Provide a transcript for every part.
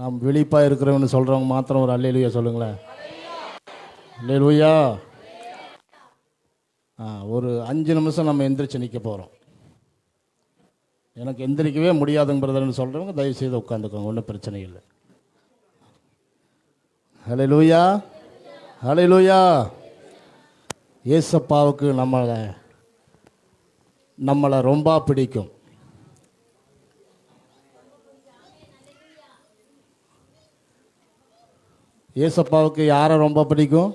நாம் விழிப்பாக இருக்கிறவன்னு சொல்கிறவங்க மாத்திரம் ஒரு அல்லேலூயா சொல்லுங்களேன். அல்லேலூயா. ஒரு 5 நிமிஷம் நம்ம எந்திரிச்சு நிற்க போகிறோம். எனக்கு எந்திரிக்கவே முடியாதுங்க பிரதர்னு சொல்கிறவங்க தயவுசெய்து உட்காந்துக்கோங்க, ஒன்றும் பிரச்சனை இல்லை. அல்லேலூயா, அல்லேலூயா. ஏசப்பாவுக்கு நம்மளை ரொம்ப பிடிக்கும். ஏசப்பாவுக்கு யாரை ரொம்ப பிடிக்கும்?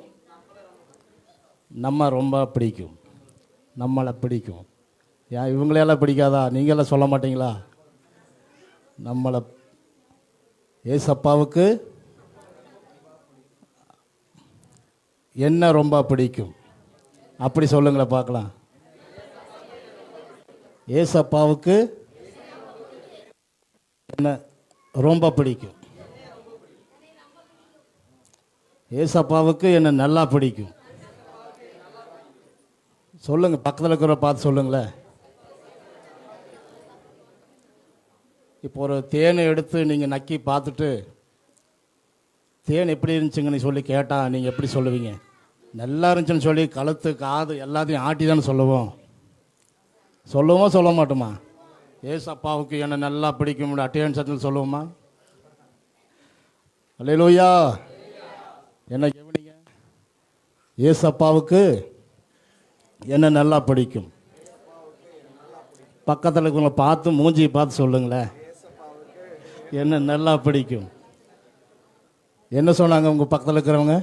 நம்ம ரொம்ப பிடிக்கும், நம்மளை பிடிக்கும். ஏன் இவங்களையெல்லாம் பிடிக்காதா? நீங்களாம் சொல்ல மாட்டீங்களா? நம்மளை ஏசப்பாவுக்கு என்ன ரொம்ப பிடிக்கும்? அப்படி சொல்லுங்களேன் பார்க்கலாம். ஏசப்பாவுக்கு என்ன ரொம்ப பிடிக்கும்? ஏசப்பாவுக்கு என்ன நல்லா பிடிக்கும்? சொல்லுங்க, பக்கத்தில் இருக்கிற பார்த்து சொல்லுங்களேன். இப்போ ஒரு தேனை எடுத்து நீங்கள் நக்கி பார்த்துட்டு தேன் எப்படி இருந்துச்சுங்கன்னு சொல்லி கேட்டால் நீங்கள் எப்படி சொல்லுவீங்க? நல்லா இருந்துச்சுன்னு சொல்லி கழுத்து காது எல்லாத்தையும் ஆட்டி தானே சொல்லுவோம். சொல்ல மாட்டோமா? ஏசப்பாவுக்கு என்ன நல்லா பிடிக்கும் அட்டென்ஷன் சொல்லுவோமா? அல்லேலூயா. என்ன கவனிங்க, ஏசப்பாவுக்கு என்ன நல்லா பிடிக்கும்? பக்கத்தில் இருக்கிறவங்களை பார்த்து மூஞ்சியை பார்த்து சொல்லுங்களேன், என்ன நல்லா பிடிக்கும். என்ன சொன்னாங்க உங்கள் பக்கத்தில் இருக்கிறவங்க?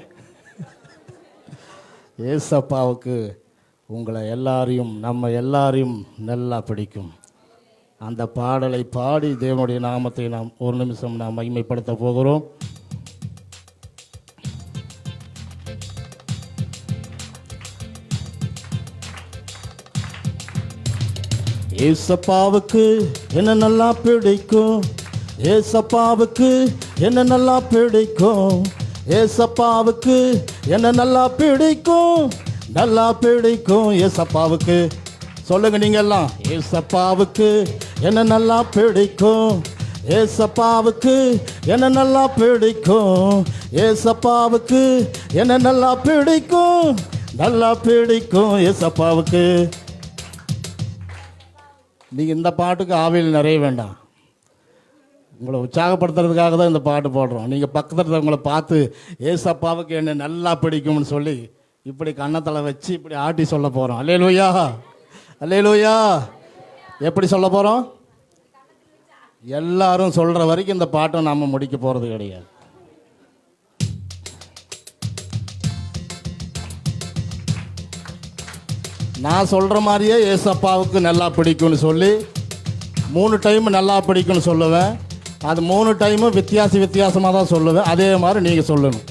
ஏசப்பாவுக்கு உங்களை எல்லாரையும் நம்ம எல்லாரையும் நல்லா பிடிக்கும். அந்த பாடலை பாடி தேவனுடைய நாமத்தை நாம் ஒரு நிமிஷம் நாம் மகிமைப்படுத்த போகிறோம். ஏசப்பாவுக்கு என்ன நல்லா பிடிக்கும், ஏசப்பாவுக்கு என்ன நல்லா பிடிக்கும், ஏசப்பாவுக்கு என்ன நல்லா பிடிக்கும், நல்லா பிடிக்கும் ஏசப்பாவுக்கு. சொல்லுங்க நீங்க எல்லாம், ஏசப்பாவுக்கு என்ன நல்லா பிடிக்கும், ஏசப்பாவுக்கு என்ன நல்லா பிடிக்கும், ஏசப்பாவுக்கு என்ன நல்லா பிடிக்கும், நல்லா பிடிக்கும் ஏசப்பாவுக்கு. நீங்கள் இந்த பாட்டுக்கு ஆவியில் நிறைய வேண்டாம், உங்களை உற்சாகப்படுத்துறதுக்காக தான் இந்த பாட்டு போடுறோம். நீங்கள் பக்கத்தில் இருக்கிறவங்களை பார்த்து ஏசப்பாவுக்கு என்ன நல்லா பிடிக்கும்னு சொல்லி இப்படி கன்னத்தில் வச்சு இப்படி ஆட்டி சொல்ல போகிறோம். அல்லேலூயா, அல்லேலூயா. எப்படி சொல்ல போகிறோம்? எல்லாரும் சொல்கிற வரைக்கும் இந்த பாட்டை நாம் முடிக்க போகிறது கிடையாது. நான் சொல்கிற மாதிரியே ஏசப்பாவுக்கு நல்லா பிடிக்கும்னு சொல்லி 3 டைம் நல்லா பிடிக்கும்னு சொல்லுவேன். அது 3 டைமும் வித்தியாசமாக தான் சொல்லுவேன். அதே மாதிரி நீங்கள் சொல்லணும்.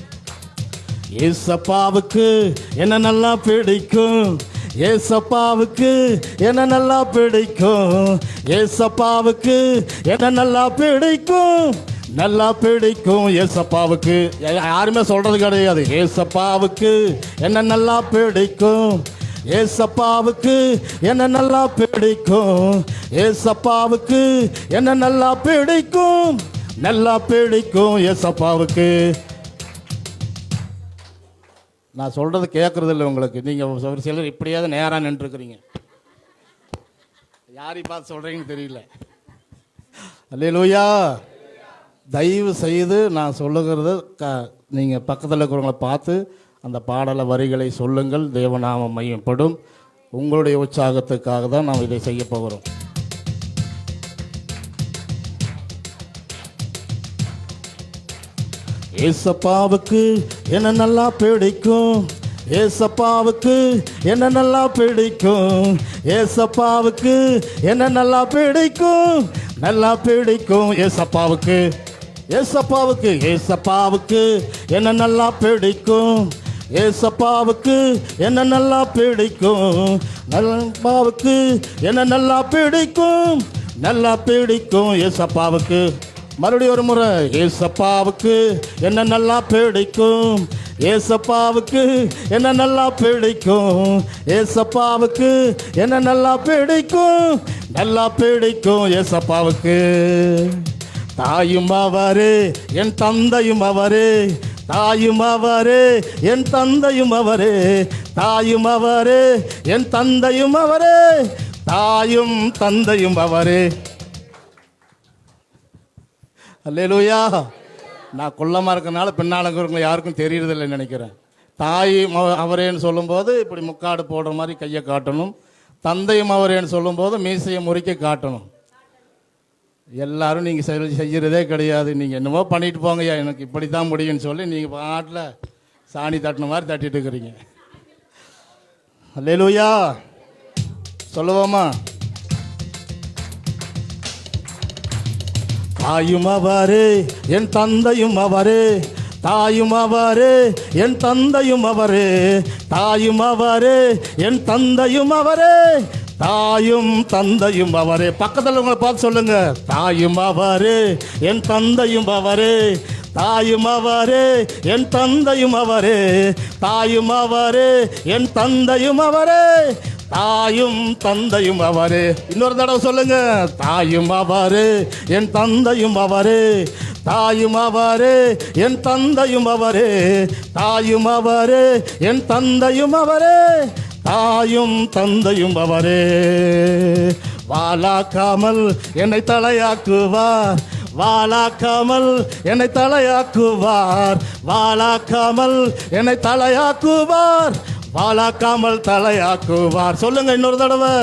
ஏசப்பாவுக்கு என்ன நல்லா பிடிக்கும், ஏசப்பாவுக்கு என்ன நல்லா பிடிக்கும், ஏசப்பாவுக்கு என்ன நல்லா பிடிக்கும், நல்லா பிடிக்கும் ஏசப்பாவுக்கு. யாருமே சொல்கிறது கிடையாது. ஏசப்பாவுக்கு என்ன நல்லா பிடிக்கும், ஏசப்பாவுக்கு என்ன நல்லா பிடிக்கும், ஏசப்பாவுக்கு என்ன நல்லா பிடிக்கும், நல்லா பிடிக்கும் ஏசப்பாவுக்கு. நான் சொல்கிறது கேட்குறது இல்லை உங்களுக்கு. நீங்கள் ஒரு சிலர் இப்படியாவது நேராக நின்றுருக்குறீங்க, யாரை பார்த்து சொல்கிறீங்கன்னு தெரியல. அல்லேலூயா. தயவு செய்து நான் சொல்லுகிறது நீங்கள் பக்கத்தில் இருக்கிறவங்களை பார்த்து அந்த பாடல வரிகளை சொல்லுங்கள். தேவநாமம் மையப்படும். உங்களுடைய உற்சாகத்துக்காக தான் நாம் இதை செய்ய போகிறோம். ஏசப்பாவுக்கு என்ன நல்லா பிடிக்கும், ஏசப்பாவுக்கு என்ன நல்லா பிடிக்கும், ஏசப்பாவுக்கு என்ன நல்லா பிடிக்கும், நல்லா பிடிக்கும் ஏசப்பாவுக்கு. ஏசப்பாவுக்கு ஏசப்பாவுக்கு என்ன நல்லா பிடிக்கும், ஏசப்பாவுக்கு என்ன நல்லா பிடிக்கும், நல்லாவுக்கு என்ன நல்லா பிடிக்கும், நல்லா பிடிக்கும் ஏசப்பாவுக்கு. மறுபடியும் ஒரு முறை. ஏசப்பாவுக்கு என்ன நல்லா பிடிக்கும், ஏசப்பாவுக்கு என்ன நல்லா பிடிக்கும், ஏசப்பாவுக்கு என்ன நல்லா பிடிக்கும், நல்லா பிடிக்கும் ஏசப்பாவுக்கு. தாயும் அவரே என் தந்தையும் அவரே, தாயும் அவரே என் தந்தையும் அவரே, தாயும் அவரே என் தந்தையும் அவரே, தாயும் தந்தையும் அவரே. அல்லேலூயா. நான் குள்ளமாக இருக்கனால பின்னாலங்கிறவங்க யாருக்கும் தெரியறதில்லைன்னு நினைக்கிறேன். தாயும் அவரேன்னு சொல்லும்போது இப்படி முக்காடு போடுற மாதிரி கையை காட்டணும். தந்தையும் அவரேன்னு சொல்லும்போது மீசையை முறிக்க காட்டணும். எல்லாரும் நீங்கள் செய்கிறதே கிடையாது. நீங்கள் என்னமோ பண்ணிட்டு போங்கய்யா, எனக்கு இப்படி தான் முடியும்னு சொல்லி நீங்கள் பாட்டில் சாணி தட்டின மாதிரி தட்டிட்டு இருக்கிறீங்க. அல்லேலூயா. சொல்லுவோமா? தாயும் அவரே என் தந்தையும் அவரே, தாயும் அவரே என் தந்தையும் அவரே, தாயும் அவரே என் தந்தையும் அவரே, தாயும் தந்தையும் அவரே. பக்கத்தில் உங்களை பார்த்து சொல்லுங்க, தாயும் அவரே என் தந்தையும் அவரே, தாயும் அவரே என் தந்தையும் அவரே, தாயும் அவரே என் தந்தையும் அவரே, தாயும் தந்தையும் அவரே. இன்னொரு தடவை சொல்லுங்க, தாயும் அவரே என் தந்தையும் அவரே, தாயும் அவரே என் தந்தையும் அவரே, தாயும் அவரே என் தந்தையும் அவரே, தாயும் தந்தையும் அவரே. வாலாக்காமல் என்னை தலையாக்குவார், வாலாக்காமல் என்னை தலையாக்குவார், வாலாக்காமல் என்னை தலையாக்குவார், வாலாக்காமல் தலையாக்குவார். சொல்லுங்க இன்னொரு தடவை,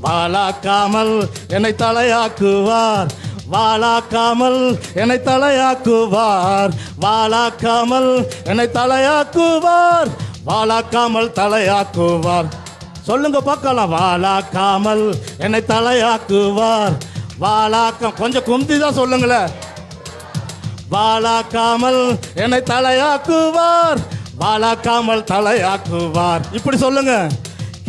வாலாக்காமல் என்னை தலையாக்குவார், வாலாக்காமல் என்னை தலையாக்குவார், வாலாக்காமல் என்னை தலையாக்குவார், வாலாக்காமல் தலையாக்குவார். சொல்லுங்க பார்க்கலாம், வாலாக்காமல் என்னை தலையாக்குவார், வாலாக்கம் கொஞ்சம் குந்தி தான் சொல்லுங்களேன். வாலாக்காமல் என்னை தலையாக்குவார், வாலாக்காமல் தலையாக்குவார். இப்படி சொல்லுங்க,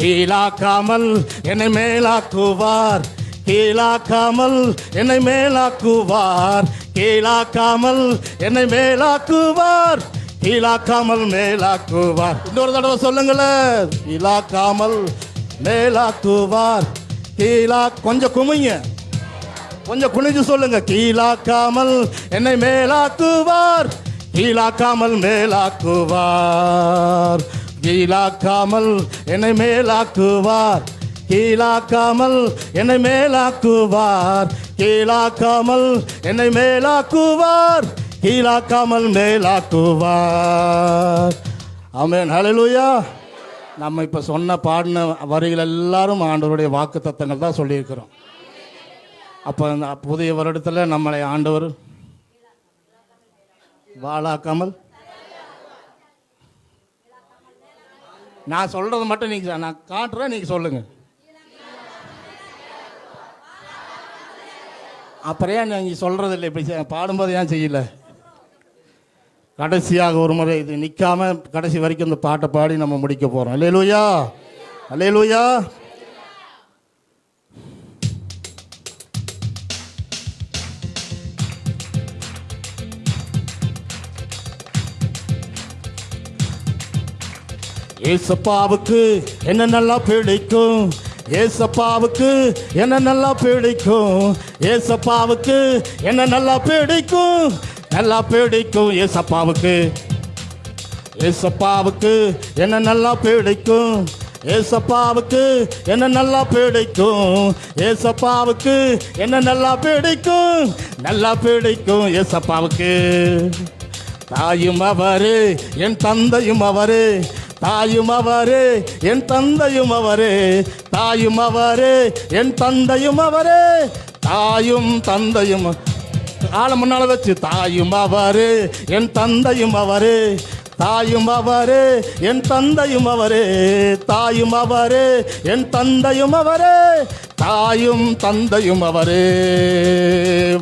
கீழாக்காமல் என்னை மேலாக்குவார், கீழாக்காமல் என்னை மேலாக்குவார், கீழாக்காமல் என்னை மேலாக்குவார், கீழாக்காமல் மேலாக்குவார். இன்னொரு தடவை சொல்லுங்களேன், கீழாக்காமல் மேலாக்குவார், கீழா கொஞ்சம் குமிங்க, கொஞ்சம் குனிஞ்சு சொல்லுங்க, கீழாக்காமல் என்னை மேலாக்குவார், கீழாக்காமல் மேலாக்குவார், கீழாக்காமல் என்னை மேலாக்குவார், கீழாக்காமல் என்னை மேலாக்குவார், கீழாக்காமல் என்னை மேலாக்குவார், கீழாக்காமல் மேலாக்குவார். ஆமென். ஹல்லேலூயா. நம்ம இப்போ சொன்ன பாடின வரிகள் எல்லாரும் ஆண்டவருடைய வாக்கு தத்தங்கள் தான் சொல்லியிருக்கிறோம். அப்போ அந்த புதிய வருடத்தில் நம்மளை ஆண்டவர் வாலாக்காமல், நான் சொல்கிறது மட்டும் நீங்கள், நான் காட்டுறேன், நீங்கள் சொல்லுங்கள். அப்புறம் ஏன் நீங்கள் சொல்கிறது இல்லை, இப்படி பாடும்போது ஏன் செய்யலை? கடைசியாக ஒரு முறை இது நிற்காம கடைசி வரைக்கும் இந்த பாட்டை பாடி நம்ம முடிக்க போகிறோம். அல்லேலூயா, அல்லேலூயா. ஏசப்பாவுக்கு என்ன நல்லா பிடிக்கும், ஏசப்பாவுக்கு என்ன நல்லா பிடிக்கும், ஏசப்பாவுக்கு என்ன நல்லா பிடிக்கும், நல்லா பிடிக்கும் ஏசப்பாவுக்கு, ஏசப்பாவுக்கு என்ன நல்லா பிடிக்கும், ஏசப்பாவுக்கு என்ன நல்லா பிடிக்கும், ஏசப்பாவுக்கு என்ன நல்லா பிடிக்கும், நல்லா பிடிக்கும் ஏசப்பாவுக்கு. தாயும் அவரே என் தந்தையும் அவரே, தாயும் அவரே என் தந்தையும் அவரே, தாயும் அவரே என் தந்தையும் அவரே, தாயும் தந்தையும். ஆள முன்னால வச்சு, தாயும் அவரே என் தந்தையும் அவரே, தாயும் அவரே என் தந்தையும் அவரே, தாயும் அவரே என் தந்தையும் அவரே, தாயும் தந்தையும் அவரே.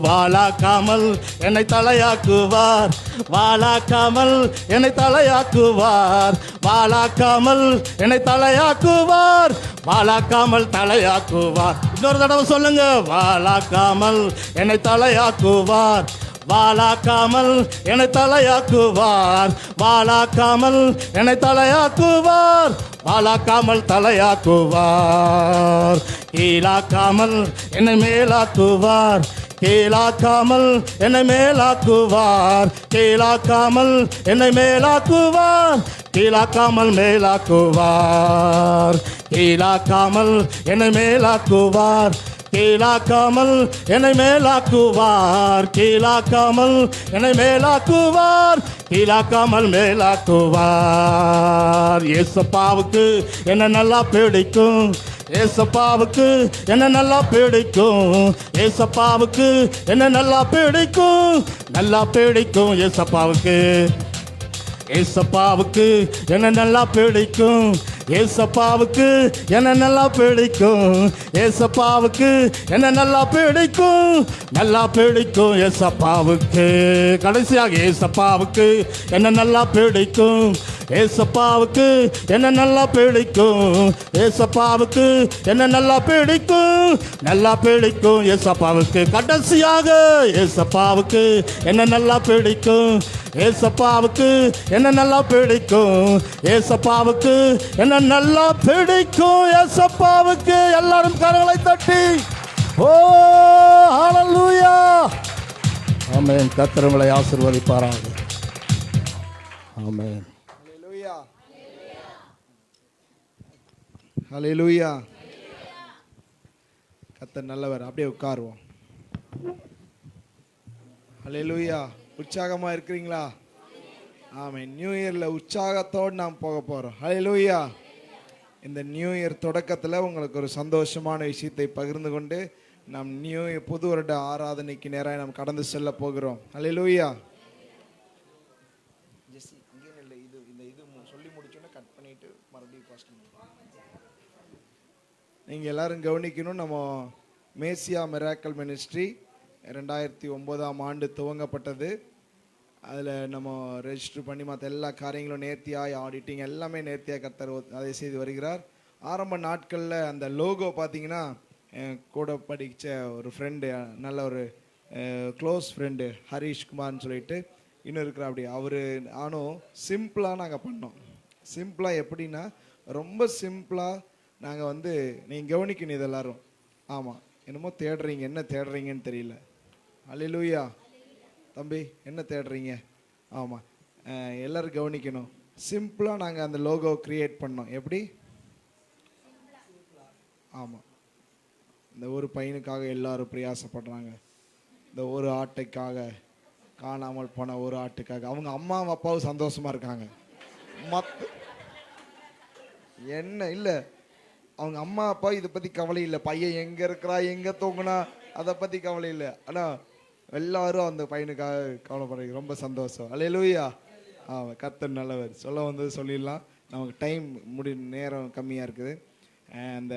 வாலாக்காமல் என்னை தலையாக்குவார், வாலாக்காமல் என்னை தலையாக்குவார், வாலாக்காமல் என்னை தலையாக்குவார், வாலாக்காமல் தலையாக்குவார். இன்னொரு தடவை சொல்லுங்க, வாலாக்காமல் என்னை தலையாக்குவார், வாலாக்காமல் என்னை தலையாக்குவார், வாலாக்காமல் என்னை தலையாக்குவார், வாலாக்காமல் தலையாக்குவார். கீழாக்காமல் என்னை மேலாக்குவார், கீழாக்காமல் என்னை மேலாக்குவார், கீழாக்காமல் என்னை மேலாக்குவார், கீழாக்காமல் மேலாக்குவார், கீழாக்காமல் என்னை மேலாக்குவார், கீழாக்காமல் என்னை மேலாக்குவார், கீழாக்காமல் என்னை மேலாக்குவார், கீழாக்காமல் மேலாக்குவார். ஏசப்பாவுக்கு என்ன நல்லா பிடிக்கும், ஏசப்பாவுக்கு என்ன நல்லா பிடிக்கும், ஏசப்பாவுக்கு என்ன நல்லா பிடிக்கும், நல்லா பிடிக்கும் ஏசப்பாவுக்கு, ஏசப்பாவுக்கு என்ன நல்லா பிடிக்கும், ஏசப்பாவுக்கு என்ன நல்லா பிடிக்கும், ஏசப்பாவுக்கு என்ன நல்லா பிடிக்கும், நல்லா பிடிக்கும் ஏசப்பாவுக்கு. கடைசியாக ஏசப்பாவுக்கு என்ன நல்லா பிடிக்கும், ஏசப்பாவுக்கு என்ன நல்லா பிடிக்கும், ஏசப்பாவுக்கு என்ன நல்லா பிடிக்கும், நல்லா பிடிக்கும் ஏசப்பாவுக்கு. கடைசியாக ஏசப்பாவுக்கு என்ன நல்லா பிடிக்கும், ஏசப்பாவுக்கு என்ன நல்லா பிடிக்கும், ஏசப்பாவுக்கு என்ன நல்லா பிடிக்கும் ஏசப்பாவுக்கு. எல்லாரும் கரங்களை தட்டி ஓ ஹல்லேலூயா. ஆமென். கர்த்தர் உங்களை ஆசீர்வதிப்பாராக. ஆமென். ஹல்லேலூயா. கர்த்தர் நல்லவர். அப்படியே உட்காருவோம். ஹல்லேலூயா. உற்சாகமா இருக்கிறீங்களா? ஆமென். நியூ இயர்ல உற்சாகத்தோடு நாம் போக போறோம். ஹல்லேலூயா. இந்த நியூ இயர் தொடக்கத்தில் உங்களுக்கு ஒரு சந்தோஷமான விஷயத்தை பகிர்ந்து கொண்டு நாம் நியூ இயர் புது வருட ஆராதனைக்கு நேராக நாம் கடந்து செல்ல போகிறோம். ஹல்லேலூயா. சொல்லி முடிச்சோன்னா கட் பண்ணிட்டு மறுபடியும் பாஸ்ட். நீங்கள் எல்லாரும் கவனிக்கணும், நம்ம மேசியா மிராக்கல் மினிஸ்ட்ரி 2009ஆம் ஆண்டு துவங்கப்பட்டது. அதில் நம்ம ரெஜிஸ்டர் பண்ணி மற்ற எல்லா காரியங்களும் நேர்த்தியாய், ஆடிட்டிங் எல்லாமே நேர்த்தியாக கர்த்தர் அதை செய்து வருகிறார். ஆரம்ப நாட்களில் அந்த லோகோ பார்த்தீங்கன்னா கூட படித்த ஒரு ஃப்ரெண்டு, நல்ல ஒரு க்ளோஸ் ஃப்ரெண்டு ஹரீஷ்குமார்னு சொல்லிட்டு இன்னும் இருக்கிற, அப்படி அவர் நானும் சிம்பிளாக நாங்கள் பண்ணோம். சிம்பிளாக எப்படின்னா ரொம்ப சிம்பிளாக நாங்கள் வந்து, நீங்கள் கவனிக்கணும் இது எல்லாரும். ஆமாம், என்னமோ தேடுறீங்க, என்ன தேடுறீங்கன்னு தெரியல. ஹல்லேலூயா. தம்பி என்ன தேடுறீங்க? ஆமாம், எல்லோரும் கவனிக்கணும். சிம்பிளாக நாங்கள் அந்த லோகோ க்ரியேட் பண்ணோம். எப்படி? ஆமாம், இந்த ஒரு பையனுக்காக எல்லாரும் பிரயாசப்படுறாங்க. இந்த ஒரு ஆட்டைக்காக, காணாமல் போன ஒரு ஆட்டுக்காக அவங்க அம்மாவும் அப்பாவும் சந்தோஷமாக இருக்காங்க. என்ன இல்லை, அவங்க அம்மா அப்பா இதை பற்றி கவலை இல்லை. பையன் எங்கே இருக்கிறா, எங்கே தூங்குனா, அதை பற்றி கவலை இல்லை. ஆனால் எல்லாரும் அந்த பையனுக்காக கவலைப்படுறீங்க. ரொம்ப சந்தோஷம். ஹல்லேலூயா. கர்த்தர் நல்லவர். சொல்ல வந்தது சொல்லிடலாம், நமக்கு டைம் நேரம் கம்மியாக இருக்குது. அந்த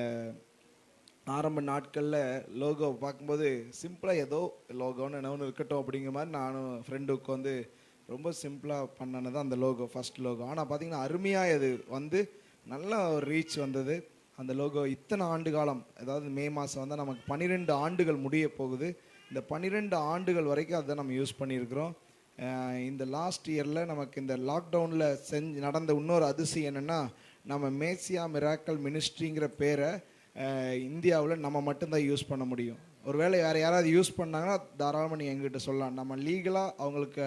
ஆரம்ப நாட்களில் லோகோ பார்க்கும்போது சிம்பிளாக ஏதோ லோகோன்னு என்ன இருக்கட்டும் அப்படிங்கிற மாதிரி நானும் ஃப்ரெண்டுக்கு வந்து ரொம்ப சிம்பிளாக பண்ணனது தான் அந்த லோகோ, ஃபஸ்ட் லோகோ. ஆனால் பார்த்திங்கன்னா அருமையாக இது வந்து நல்ல ஒரு ரீச் வந்தது. அந்த லோகோ இத்தனை ஆண்டு காலம், அதாவது மே மாதம் வந்தால் நமக்கு 12 ஆண்டுகள் முடிய போகுது. இந்த 12 ஆண்டுகள் வரைக்கும் அதை நம்ம யூஸ் பண்ணியிருக்கிறோம். இந்த லாஸ்ட் இயரில் நமக்கு இந்த லாக்டவுனில் நடந்த இன்னொரு அதிசயம் என்னென்னா, நம்ம மேசியா மிராக்கல் மினிஸ்ட்ரிங்கிற பேரை இந்தியாவில் நம்ம மட்டும்தான் யூஸ் பண்ண முடியும். ஒருவேளை வேறு யாராவது யூஸ் பண்ணாங்கன்னா தாராளமாக நீங்கள் எங்ககிட்ட சொல்லலாம். நம்ம லீகலாக அவங்களுக்கு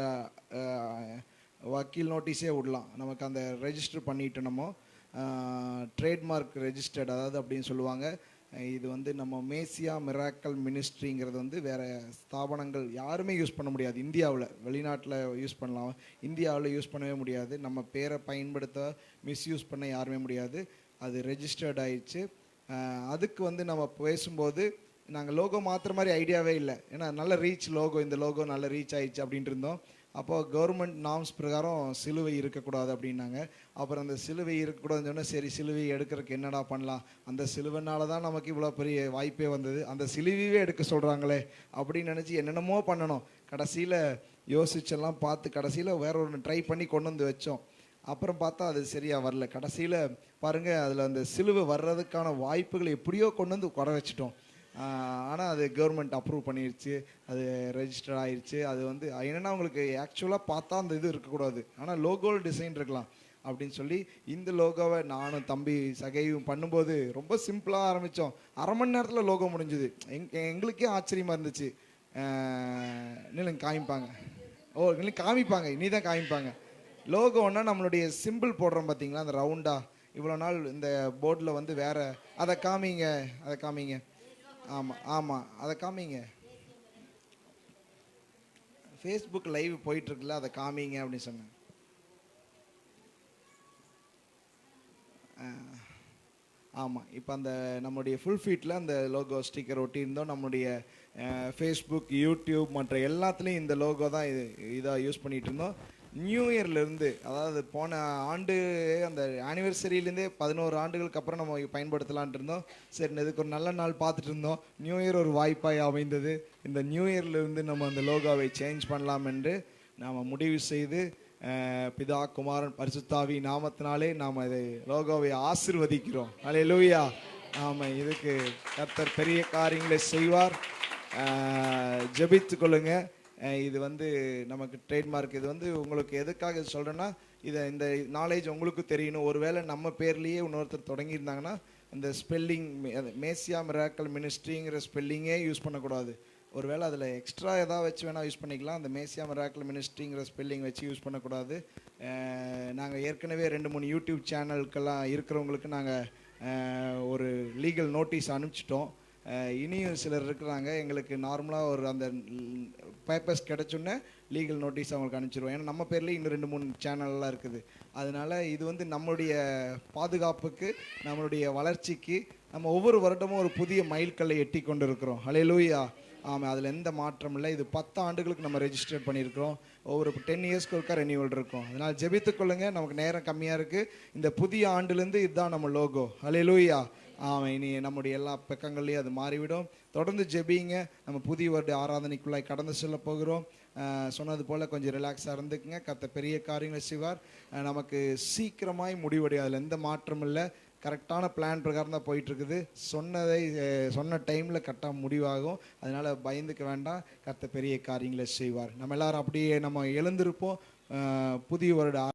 வக்கீல் நோட்டீஸே விடலாம். நமக்கு அந்த ரெஜிஸ்டர் பண்ணிட்டு நம்ம ட்ரேட்மார்க் ரெஜிஸ்டர்ட், அதாவது அப்படின்னு சொல்லுவாங்க. இது வந்து நம்ம மேசியா மிராக்கல் மினிஸ்ட்ரிங்கிறது வந்து வேறு ஸ்தாபனங்கள் யாருமே யூஸ் பண்ண முடியாது இந்தியாவில். வெளிநாட்டில் யூஸ் பண்ணலாம், இந்தியாவில் யூஸ் பண்ணவே முடியாது. நம்ம பேரை பயன்படுத்த மிஸ்யூஸ் பண்ண யாருமே முடியாது. அது ரெஜிஸ்டர்ட் ஆயிடுச்சு. அதுக்கு வந்து நம்ம பேசும்போது நாங்கள் லோகோ மாற்றுற மாதிரி ஐடியாவே இல்லை. ஏன்னா நல்ல ரீச் லோகோ, இந்த லோகோ நல்ல ரீச் ஆயிடுச்சு அப்படின்ட்டு இருந்தோம். அப்போது கவர்மெண்ட் நார்ம்ஸ் பிரகாரம் சிலுவை இருக்கக்கூடாது அப்படின்னாங்க. அப்புறம் அந்த சிலுவை இருக்கக்கூடாதுன்னு சொன்னால், சரி சிலுவை எடுக்கிறதுக்கு என்னடா பண்ணலாம், அந்த சிலுவைனால தான் நமக்கு இவ்வளோ பெரிய வாய்ப்பே வந்தது, அந்த சிலுவையே எடுக்க சொல்கிறாங்களே அப்படின்னு நினச்சி என்னென்னமோ பண்ணணும். கடைசியில் யோசிச்செல்லாம் பார்த்து கடைசியில் வேற ஒன்று ட்ரை பண்ணி கொண்டு வந்து வச்சோம். அப்புறம் பார்த்தா அது சரியாக வரல. கடைசியில் பாருங்கள், அதில் அந்த சிலுவை வர்றதுக்கான வாய்ப்புகள் எப்படியோ கொண்டு வந்து குறை வச்சிட்டோம். ஆனால் அது கவர்மெண்ட் அப்ரூவ் பண்ணிடுச்சு, அது ரெஜிஸ்டர் ஆயிடுச்சு. அது வந்து என்னென்னா, உங்களுக்கு ஆக்சுவலாக பார்த்தா அந்த இது இருக்கக்கூடாது, ஆனால் லோகோவில் டிசைன் இருக்கலாம் அப்படின்னு சொல்லி இந்த லோகோவை நானும் தம்பி சகையும் பண்ணும்போது ரொம்ப சிம்பிளாக ஆரம்பித்தோம். 1/2 மணி நேரத்தில் லோகோ முடிஞ்சுது. எங்களுக்கே ஆச்சரியமாக இருந்துச்சு. நிலங்க காமிப்பாங்க. ஓ இல்லை காமிப்பாங்க, இனி தான் காமிப்பாங்க. லோகோன்னா நம்மளுடைய சிம்பிள் போடுறோம் பார்த்தீங்களா, அந்த ரவுண்டா இவ்வளோ நாள் இந்த போர்டில் வந்து வேற. அதை காமிங்க, அதை காமிங்க. ஆமாம் ஆமாம், அதை காமிங்க. ஃபேஸ்புக் லைவ் போயிட்டுருக்குல்ல, அதை காமிங்க அப்படின்னு சொன்னேன். ஆமாம், இப்போ அந்த நம்மளுடைய ஃபுல் ஃபீட்டில் அந்த லோகோ ஸ்டிக்கர் ஒட்டியிருந்தோம். நம்மளுடைய ஃபேஸ்புக், யூடியூப் மற்ற எல்லாத்துலேயும் இந்த லோகோ தான் இதாக யூஸ் பண்ணிகிட்டு இருந்தோம். நியூ இயர்லேருந்து, அதாவது போன ஆண்டு அந்த ஆனிவர்சரியிலேருந்தே 11 ஆண்டுகளுக்கு அப்புறம் நம்ம பயன்படுத்தலான்ட்டு இருந்தோம். சரி, இதுக்கு ஒரு நல்ல நாள் பார்த்துட்டு இருந்தோம். நியூ இயர் ஒரு வாய்ப்பாக அமைந்தது. இந்த நியூ இயர்லேருந்து நம்ம அந்த லோகோவை சேஞ்ச் பண்ணலாம் என்று நாம் முடிவு செய்து பிதா குமாரன் பரிசுத்தாவி நாமத்தினாலே நாம் இதை லோகோவை ஆசிர்வதிக்கிறோம். அல்லேலூயா. ஆமாம், இதுக்கு கர்த்தர் பெரிய காரியங்களை செய்வார். ஜெபித்து கொள்ளுங்க. இது வந்து நமக்கு ட்ரேட்மார்க். இது வந்து உங்களுக்கு எதுக்காக சொல்கிறேன்னா, இந்த நாலேஜ் உங்களுக்கு தெரியணும். ஒருவேளை நம்ம பேர்லேயே இன்னொருத்தர் தொடங்கியிருந்தாங்கன்னா இந்த ஸ்பெல்லிங் மேசியா மிராக்கல் மினிஸ்ட்ரிங்கிற ஸ்பெல்லிங்கே யூஸ் பண்ணக்கூடாது. ஒருவேளை அதில் எக்ஸ்ட்ரா எதாவது வச்சு வேணால் யூஸ் பண்ணிக்கலாம். அந்த மேசியா மிராக்கல் மினிஸ்ட்ரிங்கிற ஸ்பெல்லிங் வச்சு யூஸ் பண்ணக்கூடாது. நாங்கள் ஏற்கனவே 2-3 யூடியூப் சேனலுக்கெல்லாம் இருக்கிறவங்களுக்கு நாங்கள் ஒரு லீகல் நோட்டீஸ் அனுப்பிச்சிட்டோம். இனியும் சிலர் இருக்கிறாங்க, எங்களுக்கு நார்மலாக ஒரு அந்த பேப்பர்ஸ் கிடச்சோன்னே லீகல் நோட்டீஸ் அவங்களுக்கு அனுப்பிச்சிடுவோம். ஏன்னா நம்ம பேர்லேயே இன்னும் 2-3 சேனல்லாம் இருக்குது. அதனால் இது வந்து நம்மளுடைய பாதுகாப்புக்கு, நம்மளுடைய வளர்ச்சிக்கு நம்ம ஒவ்வொரு வருடமும் ஒரு புதிய மைல்கல்லை எட்டி கொண்டு இருக்கிறோம். அல்லேலூயா. ஆமாம், அதில் எந்த மாற்றம் இல்லை. இது 10 ஆண்டுகளுக்கு நம்ம ரெஜிஸ்டர் பண்ணியிருக்கிறோம். ஒவ்வொரு 10 இயர்ஸ்க்கு ஒருக்கா ரெனியூவல் இருக்கும். அதனால் ஜெபித்துக்கொள்ளுங்க, நமக்கு நேரம் கம்மியாக இருக்குது. இந்த புதிய ஆண்டுலேருந்து இதுதான் நம்ம லோகோ. அல்லேலூயா. ஆமாம், இனி நம்முடைய எல்லா பக்கங்கள்லேயும் அது மாறிவிடும். தொடர்ந்து ஜெபிங்க. நம்ம புதிய வருட ஆராதனைக்குள்ளாய் கடந்து செல்ல போகிறோம். சொன்னது போல் கொஞ்சம் ரிலாக்ஸாக இருந்துக்குங்க. கர்த்தர் பெரிய காரியங்களை செய்வார். நமக்கு சீக்கிரமாய் முடிவடையும், அதில் எந்த மாற்றமும் இல்லை. கரெக்டான பிளான் பிரகாரம் தான் போயிட்டுருக்குது. சொன்ன டைமில் கரெக்டாக முடிவாகும். அதனால் பயந்துக்க வேண்டாம். கர்த்தர் பெரிய காரியங்களை செய்வார். நம்ம எல்லாரும் அப்படியே நம்ம எழுந்திருப்போம். புதிய வருட